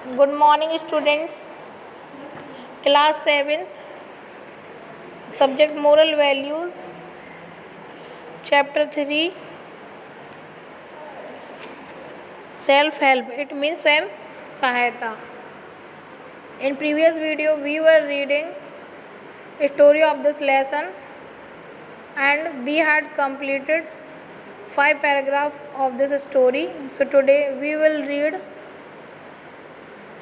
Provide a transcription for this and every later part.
Good morning, students. Class 7th, subject moral values, chapter 3, self-help. It means स्वयं सहायता. In previous video, we were reading a story of this lesson and we had completed 5 paragraphs of this story. So today we will read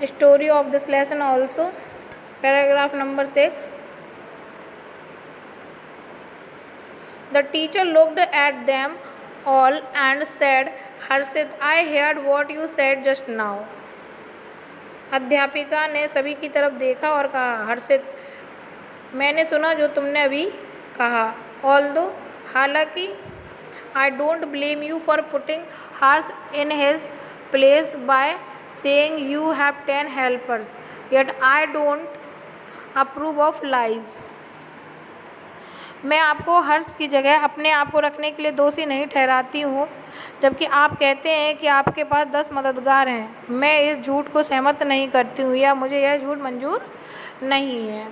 story of this lesson also. Paragraph number 6. The teacher looked at them all and said, "Harshit, I heard what you said just now." अध्यापिका ने सभी की तरफ देखा और कहा, हर्षित, मैंने सुना जो तुमने अभी कहा. Although, हालांकि, I don't blame you for putting Harsh in his place by saying you have 10 helpers, yet I don't approve of lies. मैं आपको हर्ष की जगह अपने आप को रखने के लिए दोषी नहीं ठहराती हूँ, जबकि आप कहते हैं कि आपके पास 10 मददगार हैं. मैं इस झूठ को सहमत नहीं करती हूँ या मुझे यह झूठ मंजूर नहीं है.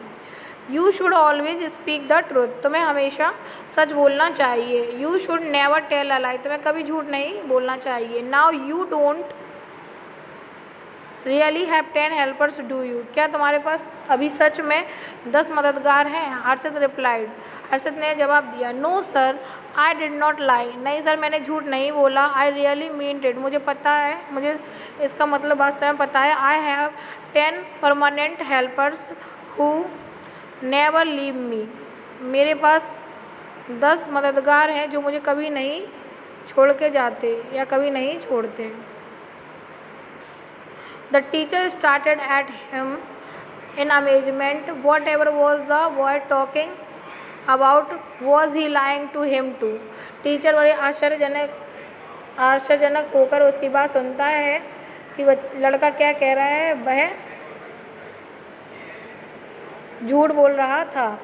You should always speak the truth. तुम्हें हमेशा सच बोलना चाहिए. You should never tell a lie. तुम्हें कभी झूठ नहीं बोलना चाहिए. Now you don't really have 10 helpers do you. क्या तुम्हारे पास अभी सच में 10 मददगार हैं? हर्षित रिप्लाइड. हर्षित ने जवाब दिया, no sir, I did not lie. नहीं सर, मैंने झूठ नहीं बोला. I really mean it. मुझे पता है, मुझे इसका मतलब वास्तव में पता है. I have 10 permanent helpers who never leave मी. मेरे पास 10 मददगार हैं जो मुझे कभी नहीं छोड़ के जाते या कभी नहीं छोड़ते. The teacher started at him in amazement. Whatever was the boy talking about? Was he lying to him too? Teacher बड़े आश्चर्यजनक होकर उसकी बात सुनता है कि वह लड़का क्या कह रहा है, वह झूठ बोल रहा था,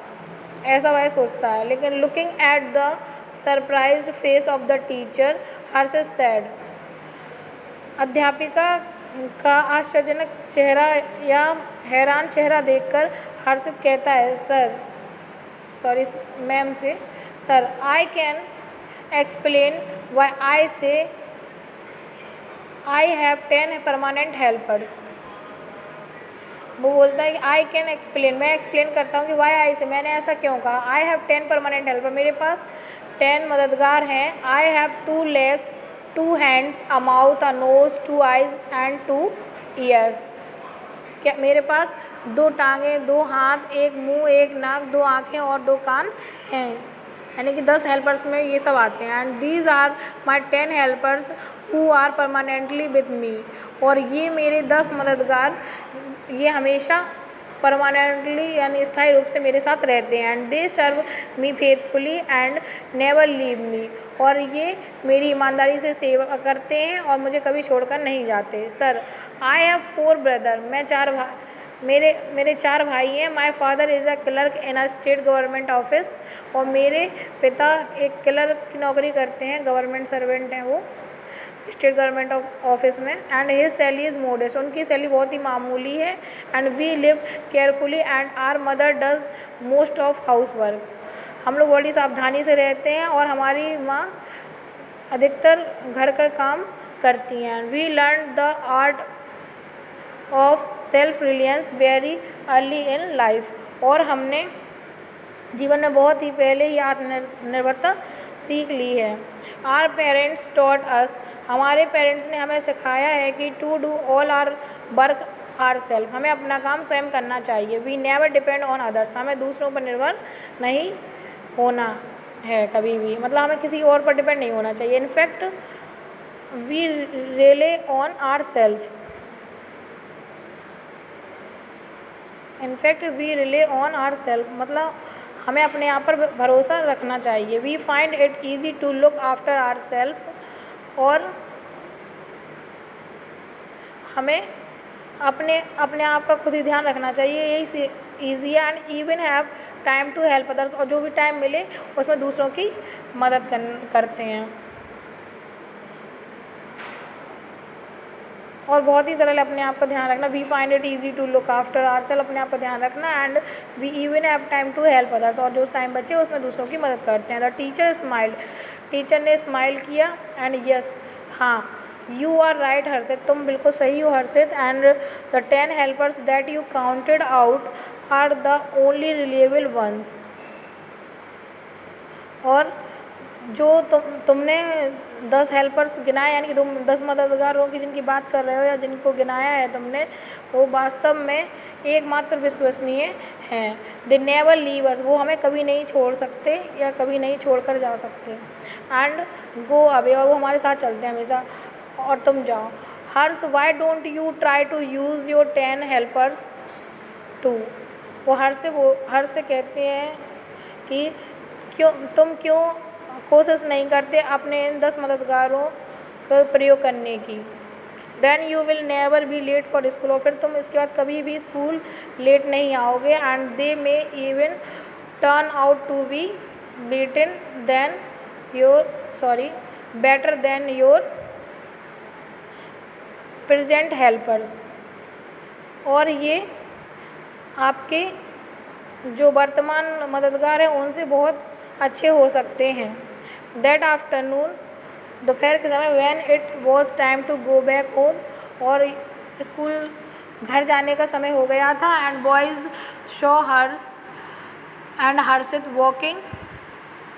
ऐसा वह सोचता है. लेकिन looking at the surprised face of the teacher, Harshit sad. अध्यापिका का आश्चर्यजनक चेहरा या हैरान चेहरा देखकर हर्षित कहता है, मैम से, sir, I can explain why I say I have 10 permanent helpers. वो बोलता है कि आई कैन एक्सप्लेन, मैं एक्सप्लेन करता हूँ कि वाई आई से, मैंने ऐसा क्यों कहा. आई हैव 10 परमानेंट हेल्पर, मेरे पास 10 मददगार हैं. I have 2 legs, 2 hands, a mouth, a nose, 2 eyes and 2 ears. क्या मेरे पास 2 टांगें, 2 हाथ, 1 मुंह, 1 नाक, 2 आँखें और 2 कान हैं. यानी कि 10 हेल्पर्स में ये सब आते हैं. And these are my 10 helpers who are permanently with me. और ये मेरे 10 मददगार ये हमेशा परमानेंटली यानी स्थायी रूप से मेरे साथ रहते हैं. And they serve me faithfully and never leave me. और ये मेरी ईमानदारी से सेवा करते हैं और मुझे कभी छोड़कर नहीं जाते. सर, आई हैव 4 ब्रदर, मेरे 4 भाई हैं. My father is a clerk in a state government office. और मेरे पिता एक क्लर्क की नौकरी करते हैं, गवर्नमेंट सर्वेंट हैं वो स्टेट गवर्नमेंट ऑफिस में. And his salary is modest. उनकी सैलरी बहुत ही मामूली है. And we live carefully and our mother does most of house work. हम लोग बड़ी सावधानी से रहते हैं और हमारी माँ अधिकतर घर का काम करती हैं. We learn the art of self reliance very early in life. और हमने जीवन में बहुत ही पहले ही आत्मनिर्भरता सीख ली है. Our parents taught us. हमारे पेरेंट्स ने हमें सिखाया है कि to do all our work our self. हमें अपना काम स्वयं करना चाहिए. We never depend on others. हमें दूसरों पर निर्भर नहीं होना है कभी भी. मतलब हमें किसी और पर डिपेंड नहीं होना चाहिए. In fact we rely on our self. मतलब हमें अपने आप पर भरोसा रखना चाहिए. We find it easy to look after our self. और हमें अपने आप का खुद ही ध्यान रखना चाहिए. यही ईजी है. And even have time to help others. और जो भी टाइम मिले उसमें दूसरों की मदद करते हैं. और बहुत ही सरल, अपने आप का ध्यान रखना। We find it easy to look after ourself, अपने आप का ध्यान रखना। And we even have time to help others, और जो टाइम बचे उसमें दूसरों की मदद करते हैं। द टीचर स्माइल्ड, टीचर ने स्माइल किया। एंड यस, हाँ, यू आर राइट हर्षित, तुम बिल्कुल सही हो Harshit. And the 10 helpers that you counted out are the only reliable ones, और जो तुमने 10 हेल्पर्स गिनाए, यानी कि तुम 10 मददगारों की जिनकी बात कर रहे हो या जिनको गिनाया है तुमने, वो वास्तव में एकमात्र विश्वसनीय हैं। दे नेवर लीव अस, वो हमें कभी नहीं छोड़ सकते या कभी नहीं छोड़ कर जा सकते। एंड गो अवे, और वो हमारे साथ चलते हैं हमेशा, और तुम जाओ। Harsh, why don't you try to use your 10 helpers to, वो हर्ष से कहते हैं कि तुम क्यों कोशिश नहीं करते अपने इन 10 मददगारों का प्रयोग करने की। Then you will never be late for school, और फिर तुम इसके बाद कभी भी स्कूल लेट नहीं आओगे। And they may even turn out to be better than your present helpers, और ये आपके जो वर्तमान मददगार हैं उनसे बहुत अच्छे हो सकते हैं। दैट आफ्टरनून, दोपहर के समय, when it was time to go back home, और स्कूल घर जाने का समय हो गया था। And boys show Harsh and Harshit walking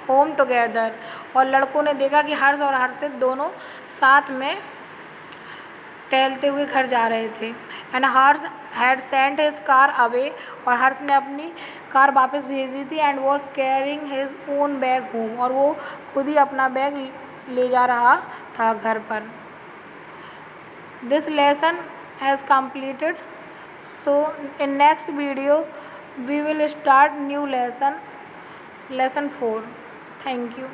home together, और लड़कों ने देखा कि हर्ष और हर्षित दोनों साथ में टहलते हुए घर जा रहे थे। And Harsh had sent his car away, और हर्ष ने अपनी कार वापस भेजी थी। And was carrying his own bag home, और वो खुद ही अपना बैग ले जा रहा था घर पर। This lesson has completed, so in next video we will start new lesson 4. Thank you.